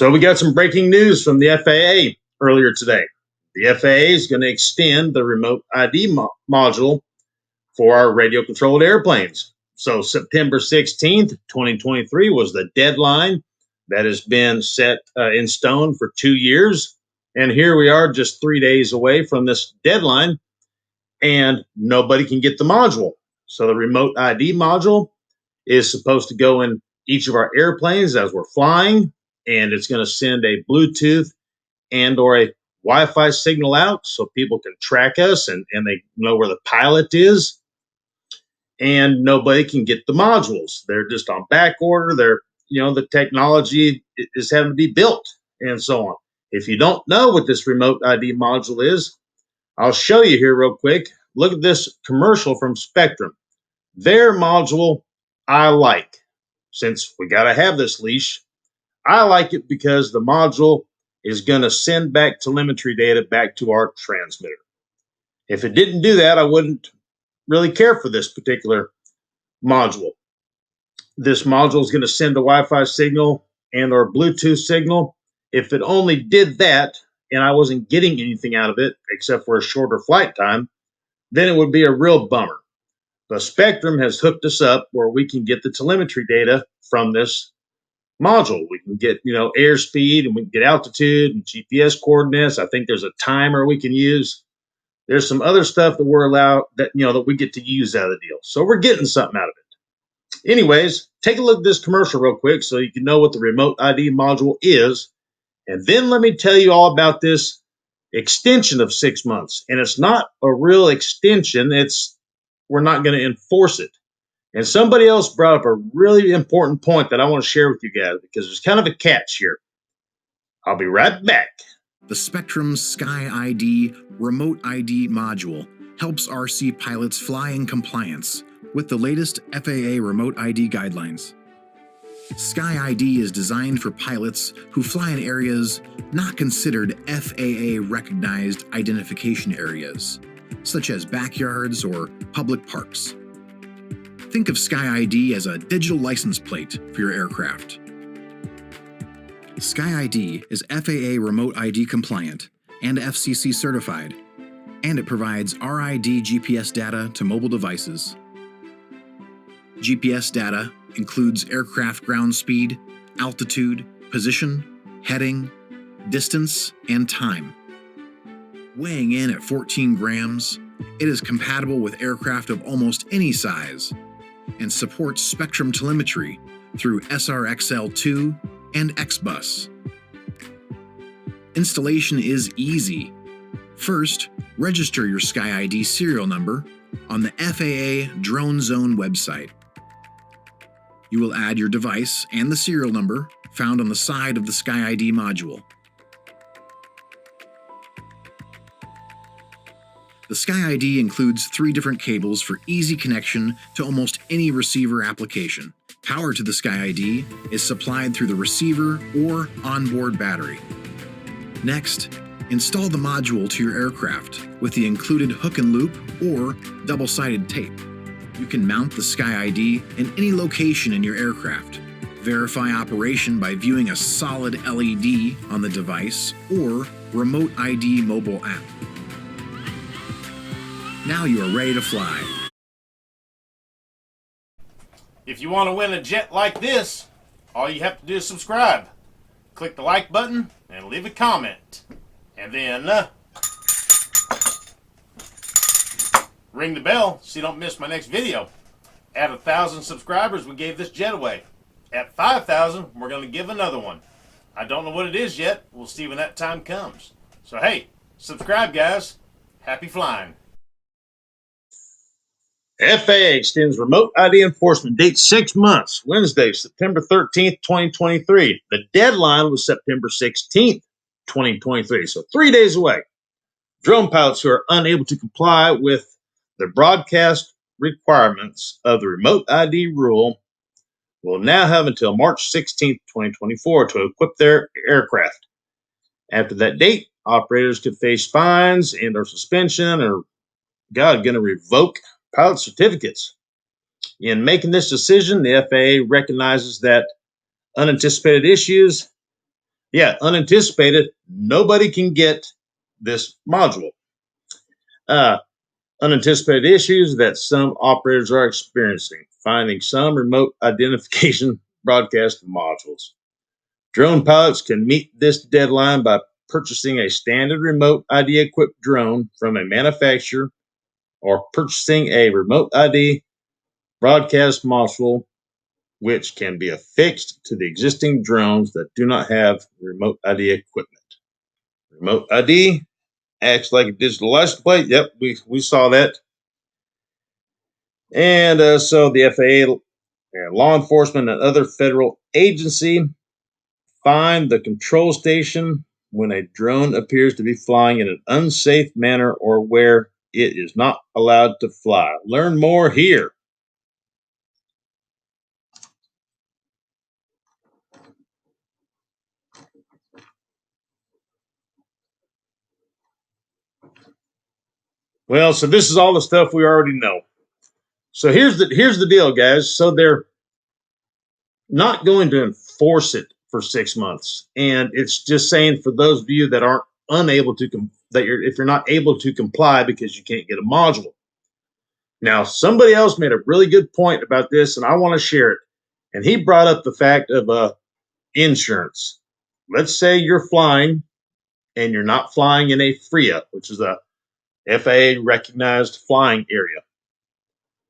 So we got some breaking news from the FAA earlier today. The FAA is going to extend the remote ID module for our radio controlled airplanes. So September 16th, 2023 was the deadline that has been set in stone for 2 years. And here we are just 3 days away from this deadline, and nobody can get the module. So the remote ID module is supposed to go in each of our airplanes as we're flying, and it's going to send a Bluetooth and or a Wi-Fi signal out so people can track us and they know where the pilot is. And nobody can get the modules. They're just on back order. The technology is having to be built and so on. If you don't know what this remote ID module is, I'll show you here real quick. Look at this commercial from SPEKTRUM. Their module I like. Since we got to have this leash, I like it because the module is going to send back telemetry data back to our transmitter. If it didn't do that, I wouldn't really care for this particular module. This module is going to send a Wi-Fi signal and or Bluetooth signal. If it only did that and I wasn't getting anything out of it except for a shorter flight time, then it would be a real bummer. But SPEKTRUM has hooked us up where we can get the telemetry data from this module. We can get, airspeed, and we can get altitude and GPS coordinates. I think there's a timer we can use. There's some other stuff that we're allowed that we get to use out of the deal. So we're getting something out of it. Anyways, take a look at this commercial real quick so you can know what the remote ID module is. And then let me tell you all about this extension of 6 months. And it's not a real extension. We're not going to enforce it. And somebody else brought up a really important point that I want to share with you guys because there's kind of a catch here. I'll be right back. The SPEKTRUM Sky ID Remote ID module helps RC pilots fly in compliance with the latest FAA Remote ID guidelines. Sky ID is designed for pilots who fly in areas not considered FAA-recognized identification areas, such as backyards or public parks. Think of Sky ID as a digital license plate for your aircraft. Sky ID is FAA Remote ID compliant and FCC certified, and it provides RID GPS data to mobile devices. GPS data includes aircraft ground speed, altitude, position, heading, distance, and time. Weighing in at 14 grams, it is compatible with aircraft of almost any size and supports SPEKTRUM telemetry through SRXL2 and XBus. Installation is easy. First, register your Sky ID serial number on the FAA Drone Zone website. You will add your device and the serial number found on the side of the Sky ID module. The Sky ID includes 3 different cables for easy connection to almost any receiver application. Power to the Sky ID is supplied through the receiver or onboard battery. Next, install the module to your aircraft with the included hook and loop or double-sided tape. You can mount the Sky ID in any location in your aircraft. Verify operation by viewing a solid LED on the device or Remote ID mobile app. Now you are ready to fly. If you want to win a jet like this, all you have to do is subscribe. Click the like button and leave a comment. And then ring the bell so you don't miss my next video. At 1,000 subscribers, we gave this jet away. At 5,000, we're going to give another one. I don't know what it is yet. We'll see when that time comes. So hey, subscribe guys. Happy flying. FAA extends remote ID enforcement date 6 months, Wednesday, September 13th, 2023. The deadline was September 16th, 2023, so 3 days away. Drone pilots who are unable to comply with the broadcast requirements of the remote ID rule will now have until March 16th, 2024 to equip their aircraft. After that date, operators could face fines and or suspension or, going to revoke pilot certificates. In making this decision, the FAA recognizes that unanticipated issues Yeah, unanticipated. Nobody can get this module. Unanticipated issues that some operators are experiencing, finding some remote identification broadcast modules. Drone pilots can meet this deadline by purchasing a standard remote ID equipped drone from a manufacturer or purchasing a remote ID broadcast module which can be affixed to the existing drones that do not have remote ID equipment. Remote ID acts like a digital license plate. Yep, we saw that. And so the FAA and law enforcement and other federal agency find the control station when a drone appears to be flying in an unsafe manner or where it is not allowed to fly. Learn more here. Well, so this is all the stuff we already know. So here's the deal, guys. So they're not going to enforce it for 6 months, and it's just saying for those of you that aren't unable to if you're not able to comply because you can't get a module. Now, somebody else made a really good point about this, and I want to share it. And he brought up the fact of insurance. Let's say you're flying and you're not flying in a FRIA, which is a FAA recognized flying area.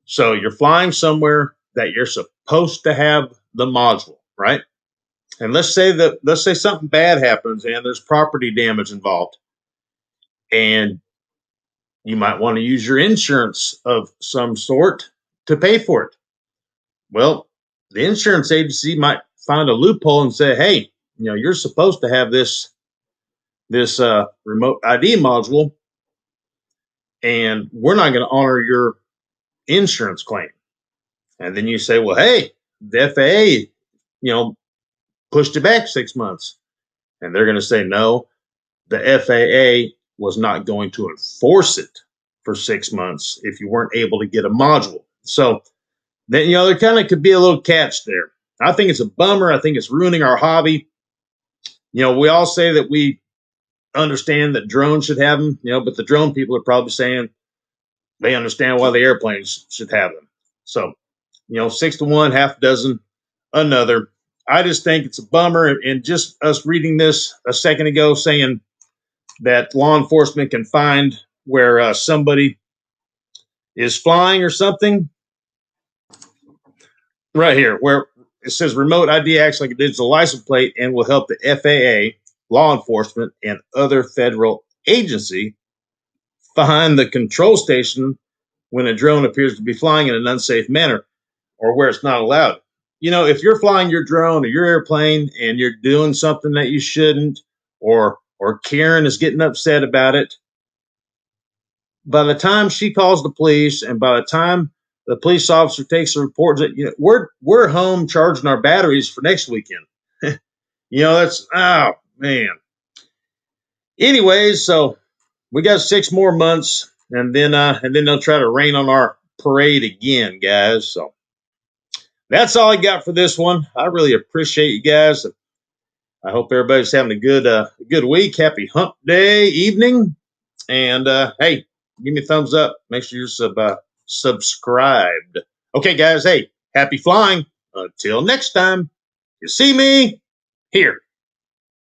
So you're flying somewhere that you're supposed to have the module, right? And let's say something bad happens and there's property damage involved, and you might want to use your insurance of some sort to pay for it. Well, the insurance agency might find a loophole and say, "Hey, you're supposed to have this remote ID module, and we're not going to honor your insurance claim." And then you say, "Well, hey, the FAA, pushed it back 6 months," and they're going to say, "No, the FAA was not going to enforce it for 6 months if you weren't able to get a module." So then, there kind of could be a little catch there. I think it's a bummer. I think it's ruining our hobby. We all say that we understand that drones should have them, but the drone people are probably saying they understand why the airplanes should have them. So, 6 to 1, half a dozen, another. I just think it's a bummer. And just us reading this a second ago saying that law enforcement can find where somebody is flying or something. Right here, where it says remote ID acts like a digital license plate and will help the FAA, law enforcement, and other federal agency find the control station when a drone appears to be flying in an unsafe manner or where it's not allowed. If you're flying your drone or your airplane and you're doing something that you shouldn't, or Karen is getting upset about it, by the time she calls the police and by the time the police officer takes the report, we're home charging our batteries for next weekend. That's, oh man. Anyways, so we got 6 more months, and then they'll try to rain on our parade again, guys. So that's all I got for this one. I really appreciate you guys. I hope everybody's having a good week. Happy hump day evening. And hey, give me a thumbs up. Make sure you're subscribed. Okay, guys. Hey, happy flying. Until next time, you see me here.